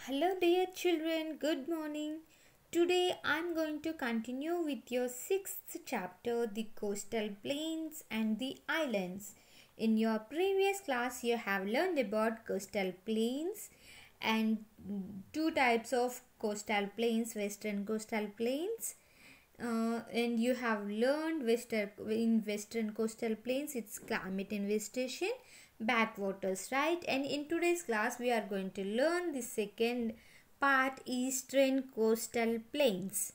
Hello, dear children, good morning. Today I am going to continue with your sixth chapter, the coastal plains and the islands. In your previous class, you have learned about coastal plains and two types of coastal plains, western coastal plains. And you have learned western coastal plains, its climate and vegetation, backwaters, right? And in today's class we are going to learn the second part, eastern coastal plains.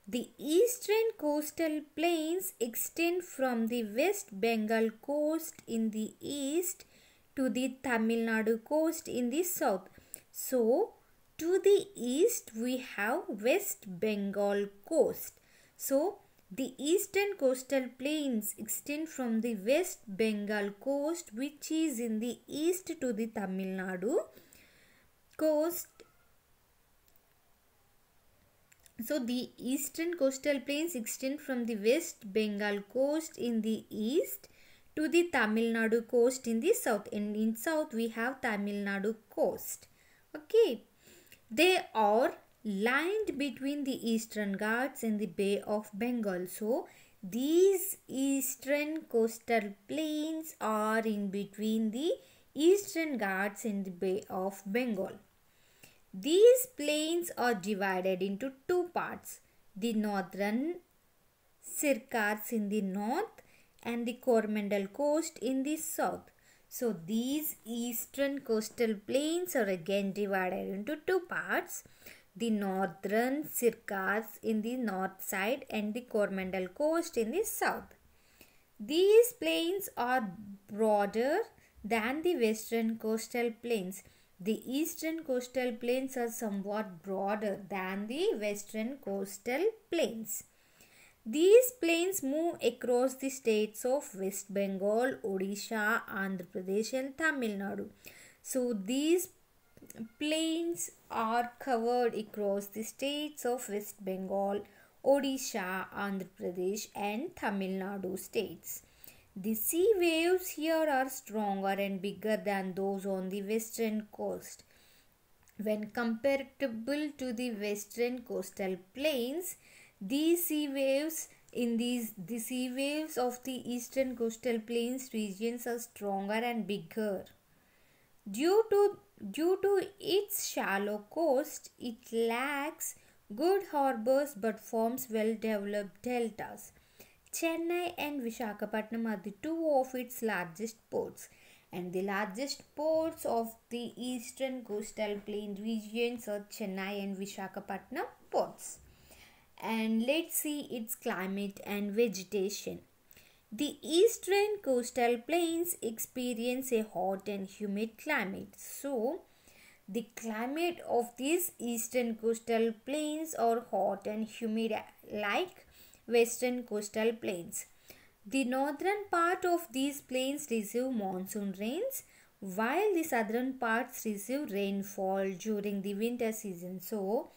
The eastern coastal plains extend from the West Bengal coast in the east to the Tamil Nadu coast in the south. So, to the east we have West Bengal coast. So, the eastern coastal plains extend from the West Bengal coast, which is in the east, to the Tamil Nadu coast. So, the eastern coastal plains extend from the West Bengal coast in the east to the Tamil Nadu coast in the south. And in south we have Tamil Nadu coast. Okay. They are lined between the Eastern Ghats and the Bay of Bengal. So, these eastern coastal plains are in between the Eastern Ghats and the Bay of Bengal. These plains are divided into two parts, the northern Sircars in the north and the Coromandel coast in the south. So these eastern coastal plains are again divided into two parts, the northern Sircars in the north side and the Coromandel coast in the south. These plains are broader than the western coastal plains. The eastern coastal plains are somewhat broader than the western coastal plains. These plains move across the states of West Bengal, Odisha, Andhra Pradesh and Tamil Nadu. So these plains are covered across the states of West Bengal, Odisha, Andhra Pradesh and Tamil Nadu states. The sea waves here are stronger and bigger than those on the western coast. When comparable to the western coastal plains, these sea waves the sea waves of the eastern coastal plains regions are stronger and bigger. Due to its shallow coast, it lacks good harbors but forms well-developed deltas. Chennai and Visakhapatnam are the two of its largest ports, and the largest ports of the eastern coastal plain regions are Chennai and Visakhapatnam ports. And let's see its climate and vegetation. The eastern coastal plains experience a hot and humid climate. So, the climate of these eastern coastal plains are hot and humid like western coastal plains. The northern part of these plains receive monsoon rains, while the southern parts receive rainfall during the winter season. So,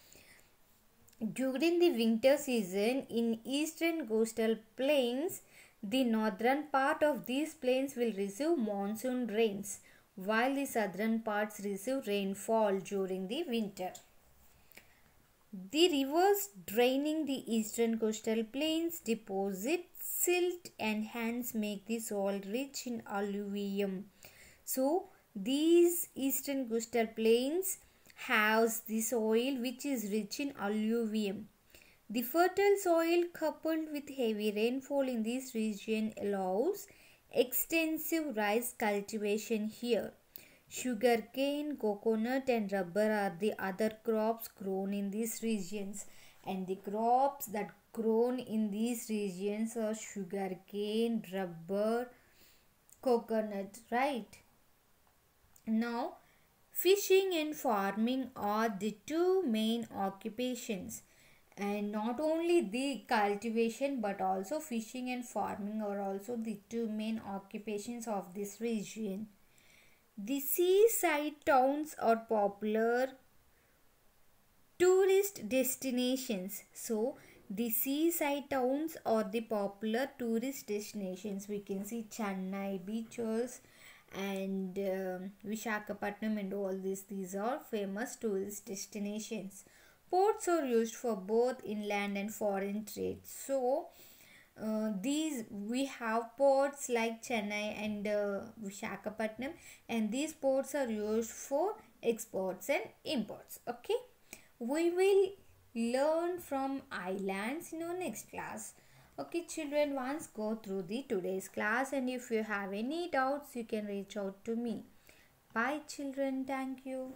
during the winter season in eastern coastal plains, the northern part of these plains will receive monsoon rains, while the southern parts receive rainfall during the winter. The rivers draining the eastern coastal plains deposit silt and hence make the soil rich in alluvium. So, these eastern coastal plains has the soil which is rich in alluvium. The fertile soil coupled with heavy rainfall in this region allows extensive rice cultivation here. Sugarcane, coconut and rubber are the other crops grown in these regions, and the crops that grown in these regions are sugarcane, rubber, coconut, right? Now, fishing and farming are the two main occupations, and not only the cultivation but also fishing and farming are also the two main occupations of this region. The seaside towns are popular tourist destinations. So, the seaside towns are the popular tourist destinations. We can see Chennai beaches and Vishakhapatnam and all these are famous tourist destinations. Ports are used for both inland and foreign trade. So these we have ports like Chennai and Vishakhapatnam, and these ports are used for exports and imports. Okay, we will learn from islands in our next class. Okay children, once go through the today's class, and if you have any doubts you can reach out to me. Bye children, thank you.